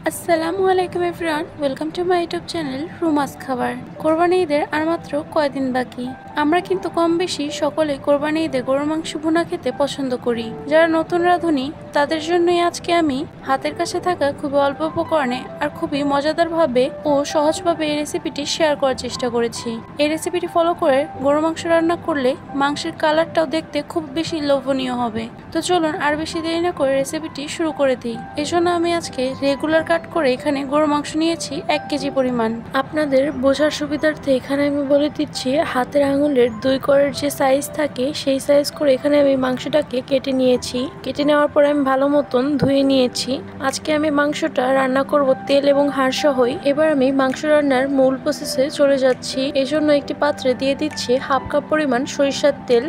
আসসালামু আলাইকুম everyone, welcome to my YouTube channel Ruma's Khabar. কোরবানি ঈদের আর মাত্র কয়দিন বাকি। আমরা কিন্তু কম বেশি সকলেই কোরবানি ঈদে গরুর মাংস ভুনা খেতে পছন্দ করি। যারা নতুন রাঁধুনি তাদের জন্যই আজকে আমি হাতের কাছে থাকা খুবই অল্প উপকরণে আর খুবই মজাদারভাবে ও সহজভাবে এই রেসিপিটি শেয়ার করার চেষ্টা করেছি। এই রেসিপিটি ফলো করে গরুর মাংস রান্না করলে মাংসের কালারটাও দেখতে খুব বেশি লোভনীয় হবে। তো চলুন আর বেশি দেরি না করে রেসিপিটি শুরু করে দিই। এই জন্য আমি আজকে রেগুলার কাট করে এখানে গরুর মাংস নিয়েছি 1 কেজি পরিমাণ। আপনাদের বোঝার সুবিধার্থে এখানে আমি বলে দিচ্ছি, হাতের আঙুলের 2 করের যে সাইজ থাকে সেই সাইজ করে এখানে আমি মাংসটাকে কেটে নিয়েছি। কেটে নেওয়ার পরে আমি ভালো মতন ধুয়ে নিয়েছি। আজকে আমি মাংসটা রান্না করব তেল এবং হাড় সহই। এবার আমি মাংস রান্নার মূল প্রসেসে চলে যাচ্ছি। এই জন্য একটি পাত্রে দিয়ে দিচ্ছি 1/2 কাপ পরিমাণ সরিষার তেল।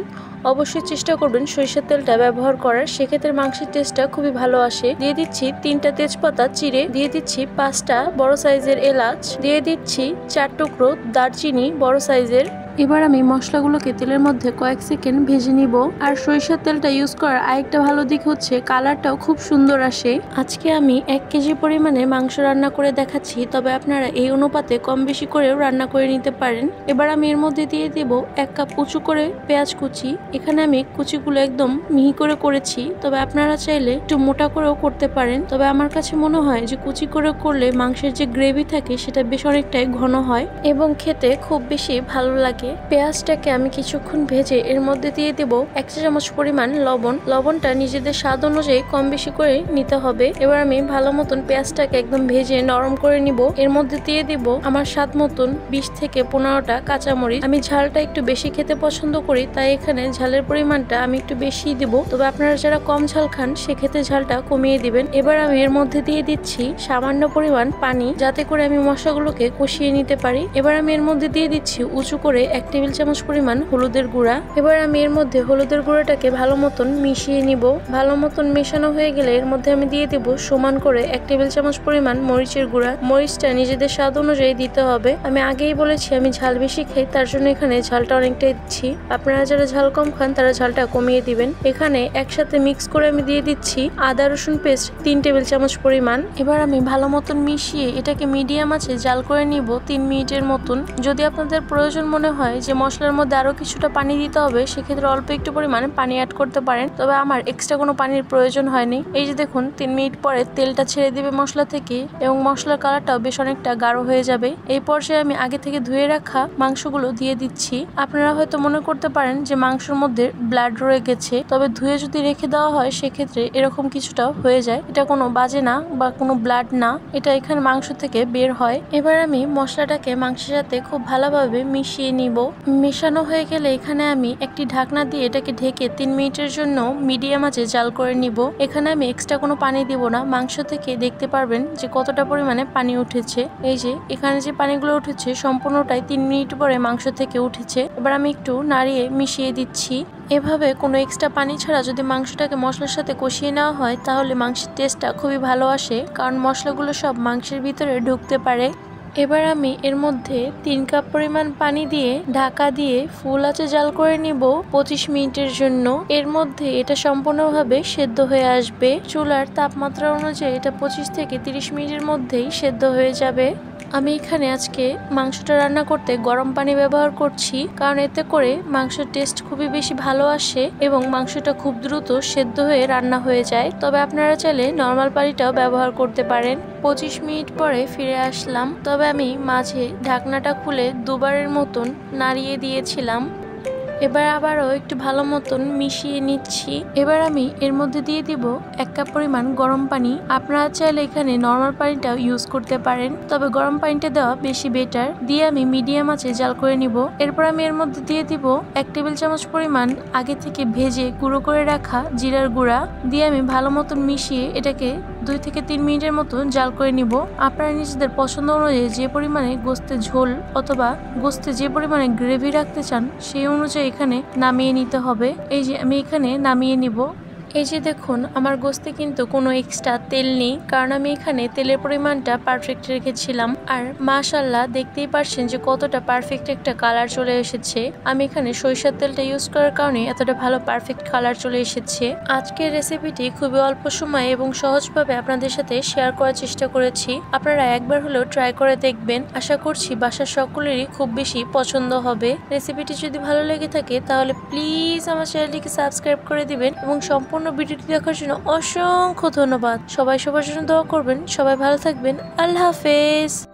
অবশ্যই চেষ্টা করবেন সরিষার তেলটা ব্যবহার করার, সেক্ষেত্রে মাংসের টেস্টটা খুবই ভালো আসে। দিয়ে দিচ্ছি 3টা তেজপাতা চিড়ে, দিয়ে দিচ্ছি 5টা বড় সাইজের এলাচ, দিয়ে দিচ্ছি 4 টুকরো দারচিনি বড় সাইজের। এবার আমি মশলাগুলোকে তেলের মধ্যে কয়েক সেকেন্ড ভেজে নিব। আর সরিষার তেলটা ইউজ করার আরেকটা ভালো দিক হচ্ছে কালারটাও খুব সুন্দর আসে। আজকে আমি 1 কেজি পরিমাণে মাংস রান্না করে দেখাচ্ছি, তবে আপনারা এই অনুপাতে কম বেশি করেও রান্না করে নিতে পারেন। এবার আমি এর মধ্যে দিয়ে দেব 1 কাপ উঁচু করে পেঁয়াজ কুচি। এখানে আমি কুচিগুলো একদম মিহি করে করেছি, তবে আপনারা চাইলে একটু মোটা করেও করতে পারেন। তবে আমার কাছে মনে হয় যে কুচি করে করলে মাংসের যে গ্রেভি থাকে সেটা বেশ অনেকটাই ঘন হয় এবং খেতে খুব বেশি ভালো লাগে। পেঁয়াজটাকে আমি কিছুক্ষণ ভেজে এর মধ্যে দিয়ে দেব 1 চা চামচ পরিমাণ লবণ। লবণটা নিজেদের স্বাদ অনুযায়ী কম বেশি করে নিতে হবে। এবার আমি ভালো মতন পেঁয়াজটাকে একদম ভেজে নরম করে নিব। এর মধ্যে দিয়ে দেব আমার স্বাদ মতন 20 থেকে 15টা কাঁচামরিচ। আমি ঝালটা একটু বেশি খেতে পছন্দ করি, তাই এখানে ঝালের পরিমাণটা আমি একটু বেশি দিব। তবে আপনারা যারা কম ঝাল খান সেক্ষেত্রে ঝালটা কমিয়ে দিবেন। এবার আমি এর মধ্যে দিয়ে দিচ্ছি সামান্য পরিমাণ পানি, যাতে করে আমি মশলাগুলোকে কষিয়ে নিতে পারি। এবার আমি এর মধ্যে দিয়ে দিচ্ছি উঁচু করে 1 টেবিল চামচ পরিমাণ হলুদের গুঁড়া। এবার আমি এর মধ্যে হলুদের গুঁড়াটাকে ভালো মতন মিশিয়ে নিব। ভালো মতন মেশানো হয়ে গেলে এর মধ্যে আমি দিয়ে দেব সমান করে 1 টেবিল চামচ পরিমাণ মরিচের গুঁড়া। মরিচটা নিজেদের স্বাদ অনুযায়ী দিতে হবে। আমি আগেই বলেছি আমি ঝাল বেশি খাই, তার জন্য এখানে ঝালটা অনেকটাই দিচ্ছি। আপনারা যারা ঝাল কম খান তারা ঝালটা কমিয়ে দিবেন। এখানে একসাথে মিক্স করে আমি দিয়ে দিচ্ছি আদা রসুন পেস্ট 3 টেবিল চামচ পরিমাণ। এবার আমি ভালো মতন মিশিয়ে এটাকে মিডিয়াম আঁচে জাল করে নিব 3 মিনিটের মতন। যদি আপনাদের প্রয়োজন মনে হয় যে মশলার মধ্যে আরো কিছুটা পানি দিতে হবে, সেক্ষেত্রে অল্প একটু পরিমাণে পানি অ্যাড করতে পারেন। তবে আমার এক্সট্রা কোনো পানির প্রয়োজন হয়নি। এই যে দেখুন 3 মিনিট পরে তেলটা ছেড়ে দিবে মশলা থেকে এবং মশলার কালারটাও বেশ অনেকটা গাঢ় হয়ে যাবে। এই পর্যায়ে আমি আগে থেকে ধুয়ে রাখা মাংসগুলো দিয়ে দিচ্ছি। আপনারা হয়তো মনে করতে পারেন যে মাংসের মধ্যে ব্লাড রয়ে গেছে, তবে ধুয়ে যদি রেখে দেওয়া হয় সেক্ষেত্রে এরকম কিছুটা হয়ে যায়। এটা কোনো বাজে না বা কোনো ব্লাড না, এটা এখানে মাংস থেকে বের হয়। এবার আমি মশলাটাকে মাংসের সাথে খুব ভালোভাবে মিশিয়ে নিব। মেশানো হয়ে গেলে এখানে আমি একটি ঢাকনা দিয়ে এটাকে ঢেকে 3 মিনিটের জন্য মিডিয়াম আঁচে জাল করে নিব। এখানে আমি এক্সট্রা কোনো পানি দিব না। মাংস থেকে দেখতে পারবেন যে কতটা পরিমাণে পানি উঠেছে। এই যে এখানে যে পানিগুলো উঠেছে সম্পূর্ণটাই 3 মিনিট পরে মাংস থেকে উঠেছে। এবার আমি একটু নাড়িয়ে মিশিয়ে দিচ্ছি। এভাবে কোনো এক্সট্রা পানি ছাড়া যদি মাংসটাকে মশলার সাথে কষিয়ে নেওয়া হয় তাহলে মাংসের টেস্টটা খুবই ভালো আসে, কারণ মশলাগুলো সব মাংসের ভিতরে ঢুকতে পারে। এবার আমি এর মধ্যে 3 কাপ পরিমাণ পানি দিয়ে ঢাকা দিয়ে ফুল আঁচে জাল করে নিব 25 মিনিটের জন্য। এর মধ্যে এটা সম্পূর্ণভাবে সেদ্ধ হয়ে আসবে। চুলার তাপমাত্রা অনুযায়ী এটা 25 থেকে 30 মিনিটের মধ্যেই সেদ্ধ হয়ে যাবে। আমি এখানে আজকে মাংসটা রান্না করতে গরম পানি ব্যবহার করছি, কারণ এতে করে মাংসের টেস্ট খুবই বেশি ভালো আসে এবং মাংসটা খুব দ্রুত সেদ্ধ হয়ে রান্না হয়ে যায়। তবে আপনারা চাইলে নর্মাল পানিটাও ব্যবহার করতে পারেন। 25 মিনিট পরে ফিরে আসলাম। তবে আমি মাঝে ঢাকনাটা খুলে দুবারের মতন নাড়িয়ে দিয়েছিলাম। এবার আবারও একটু ভালো মতন মিশিয়ে নিচ্ছি। এবার আমি এর মধ্যে দিয়ে দিব 1 কাপ পরিমাণ গরম পানি। আপনারা চাইলে এখানে নর্মাল পানিটাও ইউজ করতে পারেন, তবে গরম পানিটা দেওয়া বেশি বেটার। দিয়ে আমি মিডিয়াম আঁচে জাল করে নিব। এরপর আমি এর মধ্যে দিয়ে দিব 1 টেবিল চামচ পরিমাণ আগে থেকে ভেজে গুঁড়ো করে রাখা জিরার গুঁড়া। দিয়ে আমি ভালো মতন মিশিয়ে এটাকে 2 থেকে 3 মিনিটের মতো জাল করে নিব। আপনারা নিজেদের পছন্দ অনুযায়ী যে পরিমাণে গোস্তের ঝোল অথবা গোস্তে যে পরিমাণে গ্রেভি রাখতে চান সেই অনুযায়ী এখানে নামিয়ে নিতে হবে। এই যে আমি এখানে নামিয়ে নিব। এই যে দেখুন আমার গোস্তে কিন্তু কোনো এক্সট্রা তেল নেই, কারণ আমি এখানে তেলের পরিমাণটা পারফেক্ট রেখেছিলাম। আর মাশাআল্লাহ দেখতেই পারছেন যে কতটা পারফেক্ট একটা কালার চলে এসেছে। আমি এখানে সরিষার তেলটা ইউজ করার কারণে এতটা ভালো পারফেক্ট কালার চলে এসেছে। আজকের রেসিপিটি খুবই অল্প সময়ে এবং সহজভাবে আপনাদের সাথে শেয়ার করার চেষ্টা করেছি। আপনারা একবার হলেও ট্রাই করে দেখবেন। আশা করছি বাসার সকলেরই খুব বেশি পছন্দ হবে। রেসিপিটি যদি ভালো লেগে থাকে তাহলে প্লিজ আমার চ্যানেলটিকে সাবস্ক্রাইব করে দিবেন এবং সম্পূর্ণ ভিডিওটি দেখার জন্য অসংখ্য ধন্যবাদ। সবাই সবার জন্য দোয়া করবেন। সবাই ভালো থাকবেন। আল্লাহ হাফেজ।